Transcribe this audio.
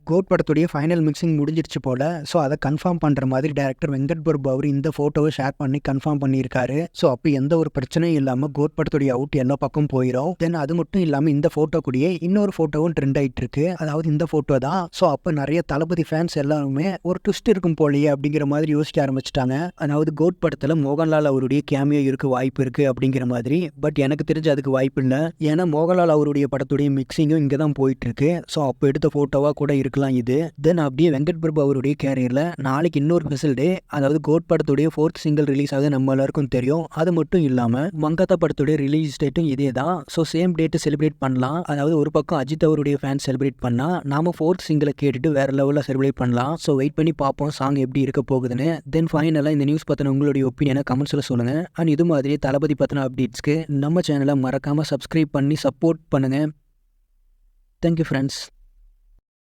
Code படத்துடைய final mixing முடிஞ்சிருச்சு போல. ஸோ அதை கன்ஃபார்ம் பண்ணுற மாதிரி டைரக்டர் வெங்கட் பிரபு அவர் இந்த ஃபோட்டோவை ஷேர் பண்ணி கன்ஃபார்ம் பண்ணியிருக்காரு. ஸோ அப்போ எந்த ஒரு பிரச்சனையும் இல்லாமல் கோட் படத்துடைய அவுட் எல்லா பக்கம் போயிடும். தென் அது மட்டும் இல்லாமல் இந்த ஃபோட்டோ கூடயே இன்னொரு ஃபோட்டோவும் ட்ரெண்ட் ஆகிட்டு இருக்கு. அதாவது இந்த ஃபோட்டோ தான். ஸோ அப்போ நிறைய தளபதி ஃபேன்ஸ் எல்லாருமே ஒரு ட்விஸ்ட் இருக்கும் போலயே அப்படிங்கிற மாதிரி யோசிக்க ஆரம்பிச்சிட்டாங்க. அதாவது கோட் படத்தில் மோகன்லால் அவருடைய கேமியோ இருக்க வாய்ப்பு இருக்கு அப்படிங்கிற மாதிரி. பட் எனக்கு தெரிஞ்சு அதுக்கு வாய்ப்பு இல்லை. ஏன்னா மோகன்லால் அவருடைய படத்துடைய மிக்சிங்கும் இங்கே தான் போயிட்டு இருக்கு. ஸோ அப்போ எடுத்த ஃபோட்டோவாக கூட இருக்கலாம் இது. தென் அப்படியே வெங்கட் பிரபு அவருடைய கேரியரில் நாளைக்கு இன்னொரு ஸ்பெஷல் டே. அதாவது கோட் படத்துடைய 4th சிங்கிள் ரிலீஸ் ஆகுது நம்ம எல்லாருக்கும் தெரியும். அது மட்டும் இல்லாமல் மங்காத்தா படத்துடைய ரிலீஸ் டேட்டும் இதே தான். ஸோ சேம் டேட்டு செலிப்ரேட் பண்ணலாம். அதாவது ஒரு பக்கம் அஜித் அவருடைய ஃபேன்ஸ் செலிப்ரேட் பண்ணால் நாம 4th சிங்கிளை கேட்டுட்டு வேற லெவலில் செலிப்ரேட் பண்ணலாம். ஸோ வெயிட் பண்ணி பார்ப்போம் சாங் எப்படி இருக்க போகுதுன்னு. தென் ஃபைனலாக இந்த நியூஸ் பற்றின உங்களுடைய ஒப்பீனியனை கமெண்ட்ஸில் சொல்லுங்கள். அண்ட் இது மாதிரி தளபதி பற்றின அப்டேட்ஸ்க்கு நம்ம சேனலை மறக்காமல் சப்ஸ்கிரைப் பண்ணி சப்போர்ட் பண்ணுங்கள். Thank you friends.